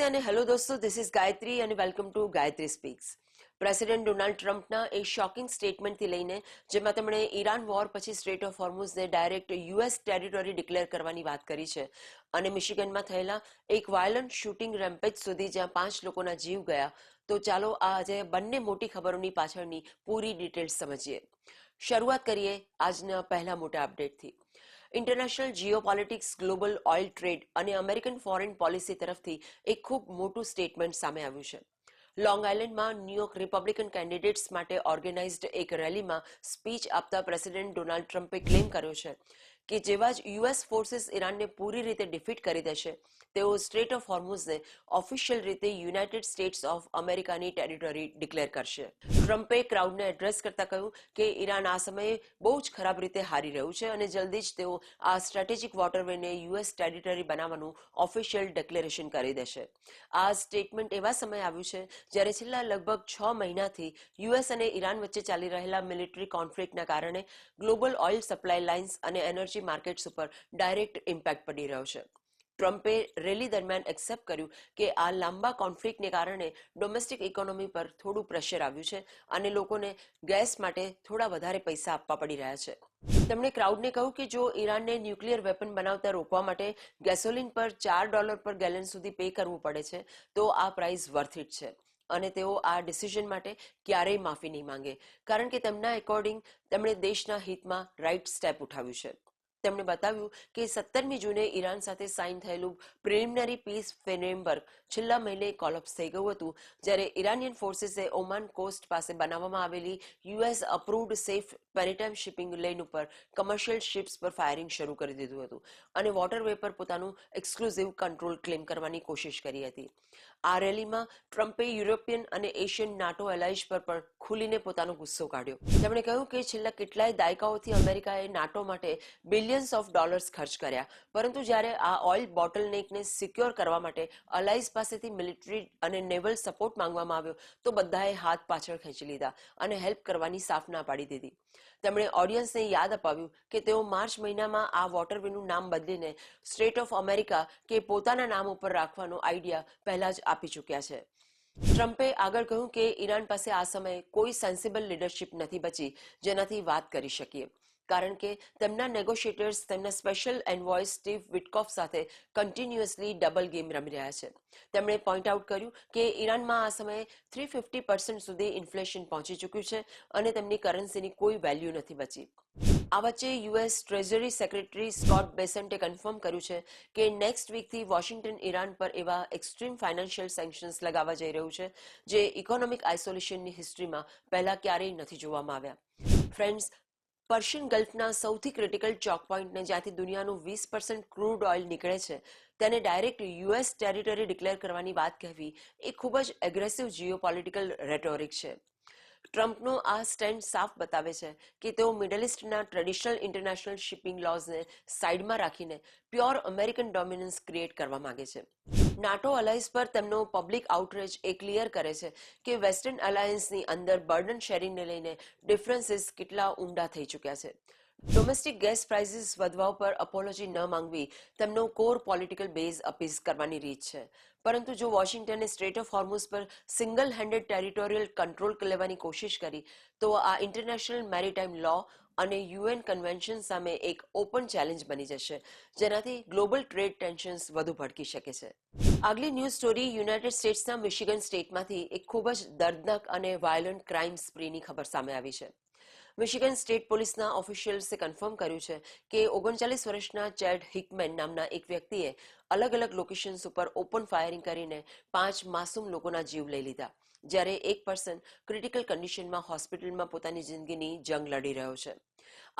અને હેલો દોસ્તો, this is Gayatri અને welcome to Gayatri speaks. President Donald ટ્રમ્પના એ શોકિંગ સ્ટેટમેન્ટથી લઈને જેમાં તેમણે ઈરાન વોર પછી સ્ટ્રેટ ઓફ હોર્મુઝને ડાયરેક્ટ યુએસ ટેરિટરી ડિક્લેર કરવાની વાત કરી છે અને મિશિગનમાં થયેલા એક વાયલન્ટ શૂટિંગ રેમ્પેજ સુધી જ્યાં 5 લોકોના જીવ ગયા. તો ચાલો આજે બંને મોટી ખબરોની પાછળની પૂરી ડિટેલ્સ સમજીએ. શરૂઆત કરીએ આજના પહેલા મોટા અપડેટથી. ઇન્ટરનેશનલ જીઓપોલિટિક્સ, ગ્લોબલ ઓઇલ ટ્રેડ અને અમેરિકન ફોરેન પોલિસી તરફથી એક ખૂબ મોટું સ્ટેટમેન્ટ સામે આવ્યું છે. લોંગ આઇલેન્ડમાં ન્યૂયોર્ક રિપબ્લિકન કેન્ડિડેટ્સ માટે ઓર્ગેનાઇઝડ એક રેલીમાં સ્પીચ આપતા પ્રેસિડેન્ટ ડોનાલ્ડ ટ્રમ્પે ક્લેમ કર્યો છે કે જેવા જ યુએસ ફોર્સીસ ઈરાનને પૂરી રીતે ડિફીટ કરી દેશે, તેઓ સ્ટ્રેટ ઓફ હોર્મુઝને ઓફિશિયલ રીતે યુનાઇટેડ સ્ટેટ્સ ઓફ અમેરિકાની ટેરિટરી ડિક્લેર કરશે. ટ્રમ્પે ક્રાઉડને એડ્રેસ કરતા કહ્યું કે ઈરાન આ સમયે બહુ જ ખરાબ રીતે હારી રહ્યું છે અને જલ્દી જ તેઓ આ સ્ટ્રેટેજિક વોટરવેને યુએસ ટેરિટરી બનાવવાનું ઓફિશિયલ ડિક્લેરેશન કરી દેશે. આ સ્ટેટમેન્ટ એવા સમયે આવ્યું છે જ્યારે છેલ્લા લગભગ 6 મહિનાથી યુએસ અને ઈરાન વચ્ચે ચાલી રહેલા મિલિટરી કોન્ફ્લિક્ટના કારણે ગ્લોબલ ઓઇલ સપ્લાય લાઇન્સ અને એનર્જી માર્કેટ્સ ઉપર ડાયરેક્ટ ઇમ્પેક્ટ પડી રહ્યો છે. ટ્રમ્પે રેલી દરમિયાન એક્સેપ્ટ કર્યું કે આ લાંબા કોન્ફ્લિક્ટને કારણે ડોમેસ્ટિક ઇકોનોમી પર થોડું પ્રેશર આવ્યું છે અને લોકોને ગેસ માટે થોડા વધારે પૈસા આપવા પડી રહ્યા છે. તેમણે ક્રાઉડને કહ્યું કે જો ઈરાનને ન્યુક્લિયર વેપન બનાવતા રોકવા માટે ગેસોલિન પર $4 પર ગેલન સુધી પે કરવું પડે છે તો આ પ્રાઇસ વર્થ ઇટ છે અને તેઓ આ ડિસિઝન માટે ક્યારેય માફી નહીં માંગે, કારણ કે તેમના એકોર્ડિંગ તેમણે દેશના હિતમાં રાઇટ સ્ટેપ ઉઠાવ્યું છે. તેમણે બતાવ્યું કે 17મી જૂને ઈરાન સાથે સાઇન થયેલું પ્રિલિમિનરી પીસ ફ્રેમવર્ક છેલ્લા મહિને કોલેપ્સ થઈ ગયું હતું, જ્યારે ઈરાનિયન ફોર્સીસે ઓમાન કોસ્ટ પાસે બનાવવામાં આવેલી US approved safe maritime shipping lane ઉપર કમર્શિયલ શિપ્સ પર ફાયરિંગ શરૂ કરી દીધું હતું અને વોટરવે પર પોતાનું એક્સક્લુઝિવ કંટ્રોલ ક્લેમ કરવાની કોશિશ કરી હતી. આ રેલીમાં ટ્રમ્પે યુરોપિયન અને એશિયન નાટો એલાઇઝ પર પણ ખુલીને પોતાનો ગુસ્સો કાઢ્યો. તેમણે કહ્યું કે છેલ્લા કેટલાય દાયકાઓથી અમેરિકાએ નાટો માટે બિલિયન્સ ઓફ ડોલર્સ ખર્ચ કર્યા, પરંતુ જ્યારે આ ઓઇલ બોટલનેકને સિક્યોર કરવા માટે અલાઇઝ પાસેથી મિલિટરી અને નેવલ સપોર્ટ માંગવામાં આવ્યો તો બધાએ હાથ પાછળ ખેંચી લીધા અને હેલ્પ કરવાની સાફ ના પાડી દીધી. તેમણે ઓડિયન્સને યાદ અપાવ્યું કે તેઓ માર્ચ મહિનામાં આ વોટરવેનું નામ બદલીને સ્ટેટ ઓફ અમેરિકા કે પોતાના નામ ઉપર રાખવાનો આઈડિયા પહેલા જ આપી ચૂક્યા છે. ટ્રમ્પે આગળ કહ્યું કે ઈરાન પાસે આ સમયે કોઈ સેન્સિબલ લીડરશિપ નથી બચી જેનાથી વાત કરી શકીએ, કારણ કે તેમના નેગોશિએટર્સ તેમના સ્પેશિયલ એન્વોય સ્ટીવ વિટકોફ સાથે કન્ટિન્યુઅસલી ડબલ ગેમ રમી રહ્યા છે. તેમણે પોઈન્ટ આઉટ કર્યું કે ઈરાનમાં આ સમયે 350% સુધી ઇન્ફ્લેશન પહોંચી ચૂક્યું છે અને તેમની કરન્સીની કોઈ વેલ્યુ નથી બચી. આ વચ્ચે યુએસ ટ્રેઝરી સેક્રેટરી સ્કોટ બેસન્ટે કન્ફર્મ કર્યું છે કે નેક્સ્ટ વીકથી વોશિંગ્ટન ઈરાન પર એવા એક્સ્ટ્રીમ ફાઇનાન્શિયલ સેન્કશન્સ લગાવવા જઈ રહ્યું છે જે ઇકોનોમિક આઇસોલેશનની હિસ્ટ્રીમાં પહેલા ક્યારેય નથી જોવામાં આવ્યા. ફ્રેન્ડ્સ, પર્શિયન ગલ્ફના સૌથી ક્રિટિકલ ચોક પોઈન્ટને જ્યાંથી દુનિયાનું 20% ક્રૂડ ઓઇલ નીકળે છે તેને ડાયરેક્ટ યુએસ ટેરિટરી ડિક્લેર કરવાની વાત કહેવી એ ખૂબ જ એગ્રેસિવ જીઓપોલિટિકલ રેટોરિક છે. ટ્રમ્પનો આ સ્ટેન્ડ સાફ બતાવે છે કે તેઓ મિડલ ઇસ્ટના ટ્રેડિશનલ ઇન્ટરનેશનલ શિપિંગ લોઝને સાઇડમાં રાખીને પ્યોર અમેરિકન ડોમિનન્સ ક્રિએટ કરવા માંગે છે. નાટો અલાયન્સ પર તેમનો પબ્લિક આઉટરીચ એ ક્લિયર કરે છે કે વેસ્ટર્ન અલાયન્સની અંદર બર્ડન શેરિંગને લઈને ડિફરન્સીસ કેટલા ઊંડા થઈ ચૂક્યા છે. ડોમેસ્ટિક ગેસ પ્રાઇસીસ વધવા પર અપોલોજી ન માંગવી તેમનો કોર પોલિટિકલ બેઝ અપીઝ કરવાની રીત છે, પરંતુ જો વોશિંગ્ટને સ્ટ્રેટ ઓફ હોર્મુઝ પર સિંગલ હેન્ડેડ ટેરિટોરિયલ કંટ્રોલ લેવાની કોશિશ કરી તો આ ઇન્ટરનેશનલ મેરીટાઇમ લો અને યુએન કન્વેન્શન સામે એક ઓપન ચેલેન્જ બની જશે, જેનાથી ગ્લોબલ ટ્રેડ ટેન્શન્સ વધુ ભડકી શકે છે. આગલી ન્યૂઝ સ્ટોરી યુનાઇટેડ સ્ટેટ્સના મિશિગન સ્ટેટમાંથી એક ખૂબ જ દર્દનાક અને વાયલન્ટ ક્રાઇમ સ્પ્રીની ખબર સામે આવી છે. મિશિગન સ્ટેટ પોલીસના ઓફિશિયલ્સે કન્ફર્મ કર્યું છે કે 39 વર્ષના ચેડ હિકમેન નામના એક વ્યક્તિએ અલગ અલગ લોકેશન્સ ઉપર ઓપન ફાયરિંગ કરીને 5 માસૂમ લોકોના જીવ લઈ લીધા, જ્યારે એક પર્સન ક્રિટિકલ કન્ડિશનમાં હોસ્પિટલમાં પોતાની જિંદગીની જંગ લડી રહ્યો છે.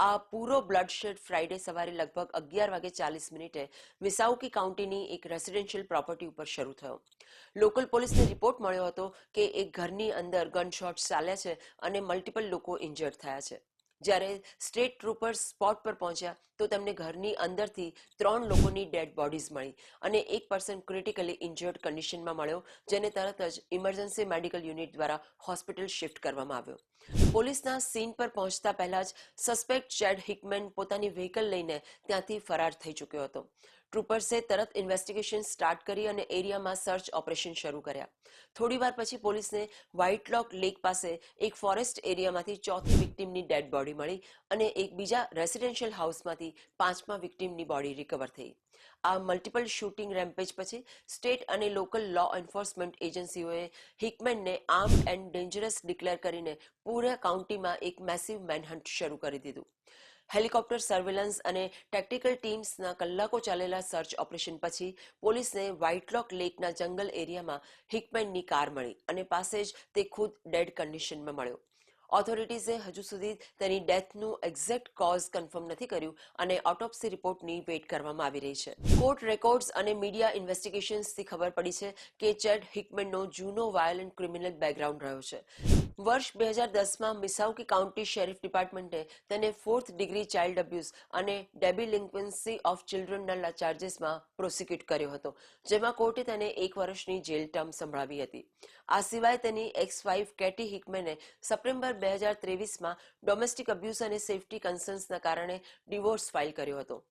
આ પૂરો બ્લડશેડ ફ્રાઇડે સવારે લગભગ 11:40 મિસાઉકી કાઉન્ટીની એક રેસિડેન્શિયલ પ્રોપર્ટી ઉપર શરૂ થયો. લોકલ પોલીસને રિપોર્ટ મળ્યો હતો કે એક ઘરની અંદર ગનશોટ્સ ચાલ્યા છે અને મલ્ટિપલ લોકો ઇન્જર્ડ થયા છે. જ્યારે સ્ટેટ ટ્રુપર્સ સ્પોટ પર પહોંચ્યા તો તેમને ઘરની અંદરથી 3 લોકોની ડેડ બોડીઝ મળી અને એક પર્સન ક્રિટિકલી ઇન્જર્ડ કન્ડિશનમાં મળ્યો, જેને તરત જ ઇમરજન્સી મેડિકલ યુનિટ દ્વારા હોસ્પિટલ શિફ્ટ કરવામાં આવ્યો. પોલીસના સીન પર પહોંચતા પહેલા જ સસ્પેક્ટ ચેડ હિકમેન પોતાની વ્હીકલ લઈને ત્યાંથી ફરાર થઈ ચૂક્યો હતો. ટ્રુપર્સે તરત ઇન્વેસ્ટિગેશન સ્ટાર્ટ કરી અને એરિયામાં સર્ચ ઓપરેશન શરૂ કર્યા. થોડીવાર પછી પોલીસને વ્હાઇટલોક લેક પાસે એક ફોરેસ્ટ એરિયામાંથી ચોથી વિક્ટિમની ડેડ બોડી મળી અને એક બીજા રેસિડેન્શિયલ હાઉસમાંથી 5મા વિક્ટિમની બોડી રિકવર થઈ. આ મલ્ટિપલ શૂટિંગ રેમ્પેજ પછી સ્ટેટ અને લોકલ લો એન્ફોર્સમેન્ટ એજન્સીઓએ હિકમેનને આર્મ્ડ એન્ડ ડેન્જરસ ડિક્લેર કરીને પૂરા કાઉન્ટીમાં એક મેસિવ મેનહન્ટ શરૂ કરી દીધું. હેલિકોપ્ટર સર્વેલન્સ અને ટેક્ટિકલ ટીમ્સના કલાકો ચાલેલા સર્ચ ઓપરેશન પછી પોલીસને વ્હાઇટલોક લેકના જંગલ એરિયામાં હિકમેનની કાર મળી અને પાસે જ તે ખુદ ડેડ કન્ડિશનમાં મળ્યો. ઓથોરિટીઝે હજુ સુધી તેની ડેથનું એક્ઝેક્ટ કોઝ કન્ફર્મ નથી કર્યું અને ઓટોપ્સી રિપોર્ટની વેઇટ કરવામાં આવી રહી છે. કોર્ટ રેકોર્ડ્સ અને મીડિયા ઇન્વેસ્ટિગેશન્સથી ખબર પડી છે કે ચેડ હિકમેનનો જૂનો વાયોલન્ટ ક્રિમિનલ બેકગ્રાઉન્ડ રહ્યો છે. વર્ષ 2010માં મિસાઉકી કાઉન્ટી શેરિફ ડિપાર્ટમેન્ટે તેને 4th ડિગ્રી ચાઇલ્ડ અબ્યુઝ અને ડેલિન્ક્વન્સી ઓફ ચિલ્ડ્રનના ચાર્જિસમાં પ્રોસિક્યુટ કર્યો હતો, જેમાં કોર્ટે તેને 1 વર્ષની જેલ ટર્મ સંભળાવી હતી. આ સિવાય તેની એક્સ વાઇફ કેટી હિકમેને સપ્ટેમ્બર 2023માં ડોમેસ્ટિક અબ્યુઝ અને સેફ્ટી કન્સર્ન્સના કારણે ડિવોર્સ ફાઇલ કર્યો હતો.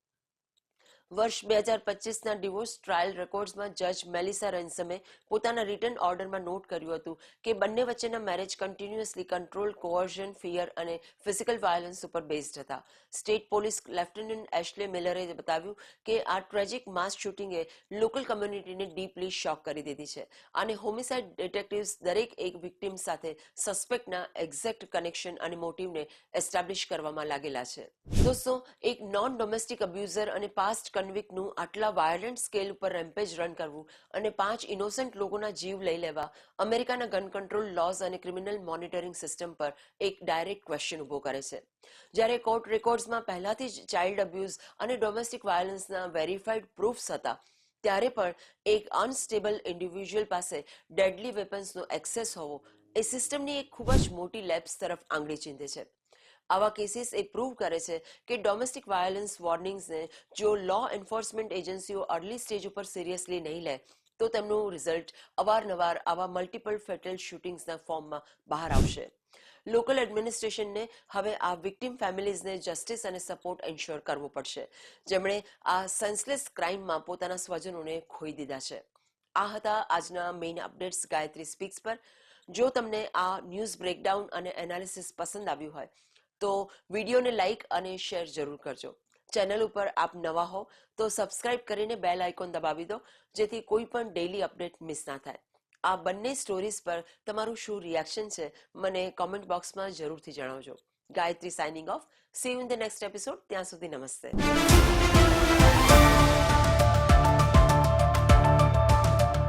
વર્ષ 2025ના ડિવોર્સ ટ્રાયલ રેકોર્ડ્સમાં જજ મેલિસા રેન્સમે પોતાના રિટન ઓર્ડરમાં નોટ કર્યું હતું કે બંને વચ્ચેના મેરેજ કન્ટિન્યુઅસલી કંટ્રોલ, કોઅર્ઝન, ફિયર અને ફિઝિકલ વાયોલન્સ ઉપર બેઝડ હતા. સ્ટેટ પોલીસ લેફ્ટનન્ટ એશ્લે મિલરે બતાવ્યું કે આ ટ્રેજિક માસ શૂટિંગે લોકલ કમ્યુનિટીને ડીપલી શોક કરી દીધી છે અને હોમિસાઇડ ડિટેક્ટિવ્સ દરેક એક વિક્ટિમ સાથે સસ્પેક્ટના એક્ઝેક્ટ કનેક્શન અને મોટિવને એસ્ટાબ્લિશ કરવામાં લાગેલા છે. દોસ્તો, એક નોન ડોમેસ્ટિક અબ્યુઝર અને પાસ્ટ કન્વિક્ટનું આટલા વાયોલન્ટ સ્કેલ ઉપર રેમ્પેજ રન કરવું અને 5 ઇનોસન્ટ લોકોના જીવ લઈ લેવા અમેરિકાના ગન કંટ્રોલ લોઝ અને ક્રિમિનલ મોનિટરિંગ સિસ્ટમ પર એક ડાયરેક્ટ ક્વેશ્ચન ઊભો કરે છે. જ્યારે કોર્ટ રેકોર્ડ્સમાં પહેલાથી જ ચાઇલ્ડ અબ્યુઝ અને ડોમેસ્ટિક વાયોલન્સના વેરીફાઈડ પ્રૂફ્સ હતા, ત્યારે પણ એક અનસ્ટેબલ ઇન્ડિવિજ્યુઅલ પાસે ડેડલી વેપન્સનો એક્સેસ હોવો એ સિસ્ટમની એક ખૂબ જ મોટી લેબ્સ તરફ આંગળી ચીંધે છે. આવા કેસીસ એ પ્રૂવ કરે છે કે ડોમેસ્ટિક વાયોલન્સ વોર્નિંગ્સને જો લો એન્ફોર્સમેન્ટ એજન્સીઓ અર્લી સ્ટેજ ઉપર સિરિયસલી નહીં લે તો તેમનું રિઝલ્ટ અવારનવાર આવા મલ્ટિપલ ફેટલ શૂટિંગ્સના ફોર્મમાં બહાર આવશે. લોકલ એડમિનિસ્ટ્રેશનને હવે આ વિક્ટિમ ફેમિલીઝને જસ્ટિસ અને સપોર્ટ એન્શ્યોર કરવો પડશે, જેમણે આ સેન્સલેસ ક્રાઇમમાં પોતાના સ્વજનોને ખોઈ દીધા છે. આ હતા આજના મેઇન અપડેટ્સ ગાયત્રી સ્પીક્સ પર. જો તમને આ ન્યૂઝ બ્રેકડાઉન અને એનાલિસિસ પસંદ આવ્યું હોય તો વિડીયોને લાઇક અને શેર જરૂર કરજો. ચેનલ ઉપર આપ નવા હો તો સબસ્ક્રાઇબ કરીને બેલ આઇકોન દબાવી દો, જેથી કોઈ પણ ડેઇલી અપડેટ મિસ ના થાય. આ બંને સ્ટોરીઝ પર તમારું શું રિએક્શન છે મને કોમેન્ટ બોક્સમાં જરૂરથી જણાવજો. Gayatri signing of. C you in the next episode. ત્યાં સુધી નમસ્તે.